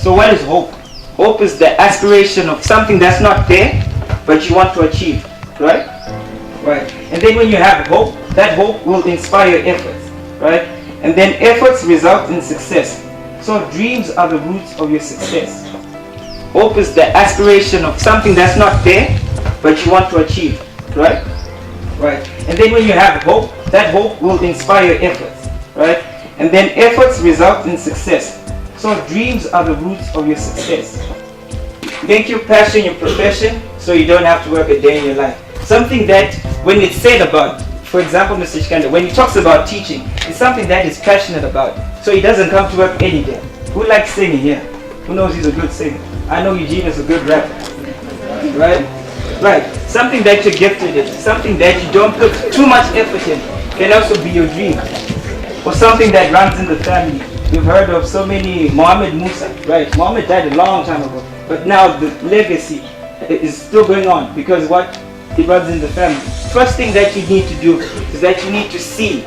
So what is hope? Hope is the aspiration of something that's not there, but you want to achieve, right? Right. And then when you have hope, that hope will inspire efforts, right? And then efforts result in success. So dreams are the roots of your success. Hope is the aspiration of something that's not there, but you want to achieve, right? Right. And then when you have hope, that hope will inspire efforts, right? And then efforts result in success. So dreams are the roots of your success. Make your passion your profession so you don't have to work a day in your life. Something that when it's said about, for example, Mr. Chikanda, when he talks about teaching, it's something that he's passionate about. So he doesn't come to work any day. Who likes singing here? Who knows he's a good singer? I know Eugene is a good rapper. Right? Right. Something that you're gifted in, something that you don't put too much effort in, can also be your dream. Or something that runs in the family. You've heard of so many, Muhammad Musa, right? Muhammad died a long time ago. But now the legacy is still going on because what? It runs in the family. First thing that you need to do is that you need to see.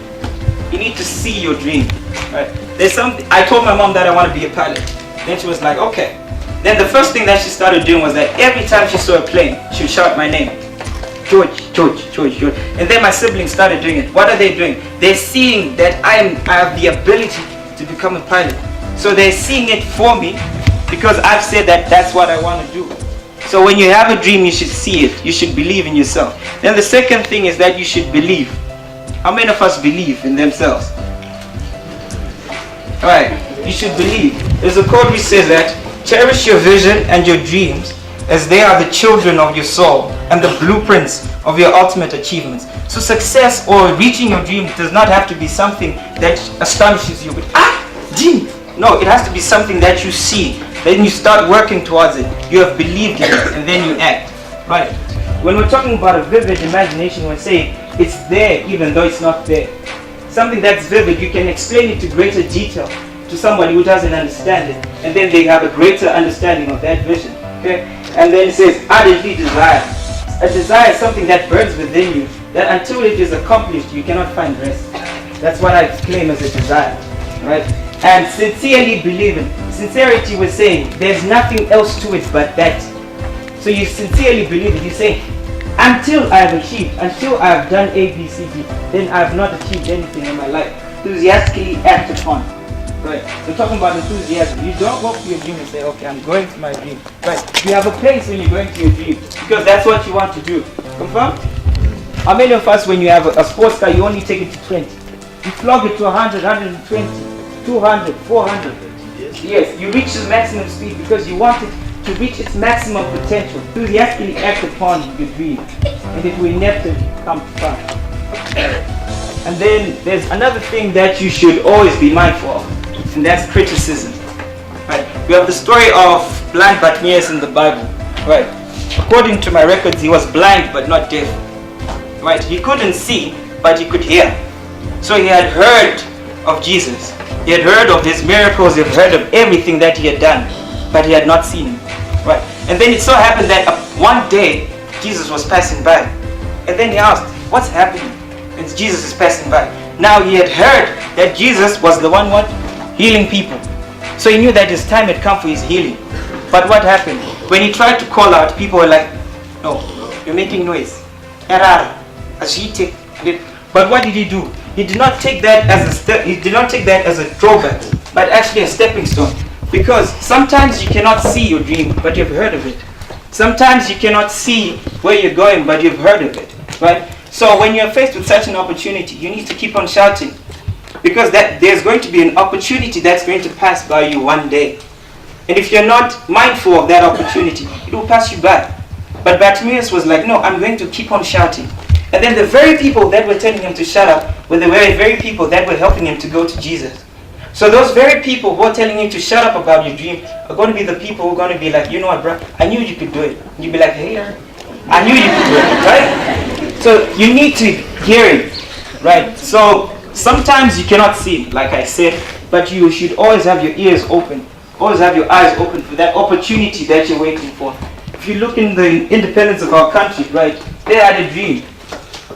You need to see your dream. Right? There's something. I told my mom that I want to be a pilot. Then she was like, okay. Then the first thing that she started doing was that every time she saw a plane, she would shout my name. George, George, George, George. And then my siblings started doing it. What are they doing? They're seeing that I have the ability to become a pilot. So they're seeing it for me because I've said that that's what I want to do. So when you have a dream, you should see it. You should believe in yourself. Then the second thing is that you should believe. How many of us believe in themselves? Alright, you should believe. There's a quote which says that, cherish your vision and your dreams as they are the children of your soul and the blueprints of your ultimate achievements. So success or reaching your dream does not have to be something that astonishes you. Dream! No, it has to be something that you see. Then you start working towards it. You have believed in it and then you act. Right. When we're talking about a vivid imagination, we're saying it's there even though it's not there. Something that's vivid, you can explain it to greater detail to somebody who doesn't understand it. And then they have a greater understanding of that vision. Okay? And then it says, ardently desire. A desire is something that burns within you, that until it is accomplished, you cannot find rest. That's what I claim as a desire. Right? And sincerely believing. Sincerity was saying there's nothing else to it but that. So you sincerely believe it. You say, until I have achieved, until I have done A, B, C, D, then I have not achieved anything in my life. Enthusiastically act upon. Right. We're talking about enthusiasm. You don't go for your dream and say, okay, I'm going to my dream. Right. You have a place when you're going to your dream because that's what you want to do. Confirm? How many of us, when you have a sports car, you only take it to 20? You flog it to 100, 120. 200, 400. Yes, you reach the maximum speed because you want it to reach its maximum potential. Enthusiastically act upon your dream and it will inevitably come to pass. And then there's another thing that you should always be mindful of, and that's criticism. Right? We have the story of blind Bartimaeus in the Bible. Right? According to my records, he was blind but not deaf. Right? He couldn't see, but he could hear. So he had heard of Jesus. He had heard of his miracles, he had heard of everything that he had done, but he had not seen him. Right? And then it so happened that one day, Jesus was passing by. And then he asked, what's happening? And Jesus is passing by. Now he had heard that Jesus was the one healing people. So he knew that his time had come for his healing. But what happened? When he tried to call out, people were like, no, you're making noise. Error. But what did he do? He did not take that as a drawback, but actually a stepping stone. Because sometimes you cannot see your dream, but you've heard of it. Sometimes you cannot see where you're going, but you've heard of it. Right? So when you're faced with such an opportunity, you need to keep on shouting. Because there's going to be an opportunity that's going to pass by you one day. And if you're not mindful of that opportunity, it will pass you by. But Bartimaeus was like, no, I'm going to keep on shouting. And then the very people that were telling him to shut up were the very people that were helping him to go to Jesus. So those very people who are telling you to shut up about your dream are going to be the people who are going to be like, you know what, bro, I knew you could do it. And you'll be like, hey, I knew you could do it, right? So you need to hear it, right? So sometimes you cannot see, like I said, but you should always have your ears open, always have your eyes open for that opportunity that you're waiting for. If you look in the independence of our country, right, they had a dream.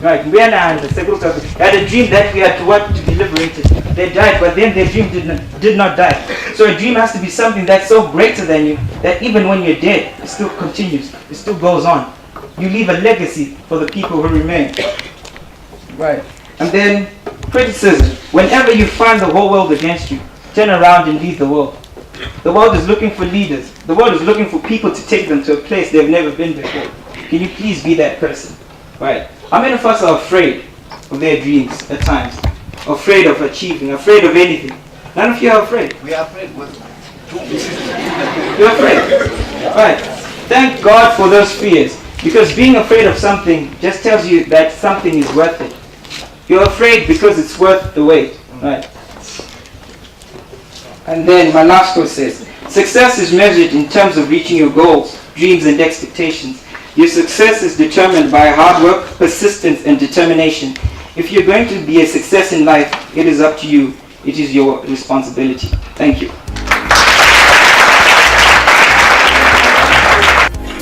Right? We had a dream that we had to be liberated. They died, but then their dream did not die. So a dream has to be something that's so greater than you that even when you're dead, it still continues. It still goes on. You leave a legacy for the people who remain. Right. And then criticism. Whenever you find the whole world against you, turn around and leave the world. The world is looking for leaders. The world is looking for people to take them to a place they've never been before. Can you please be that person? Right. How many of us are afraid of their dreams at times? Afraid of achieving, afraid of anything? None of you are afraid. We are afraid. You're afraid. Right. Thank God for those fears. Because being afraid of something just tells you that something is worth it. You're afraid because it's worth the wait. Right. And then my last quote says, success is measured in terms of reaching your goals, dreams, and expectations. Your success is determined by hard work, persistence, and determination. If you're going to be a success in life, it is up to you. It is your responsibility. Thank you.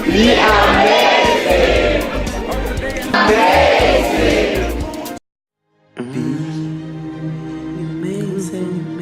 We are amazing. Amazing.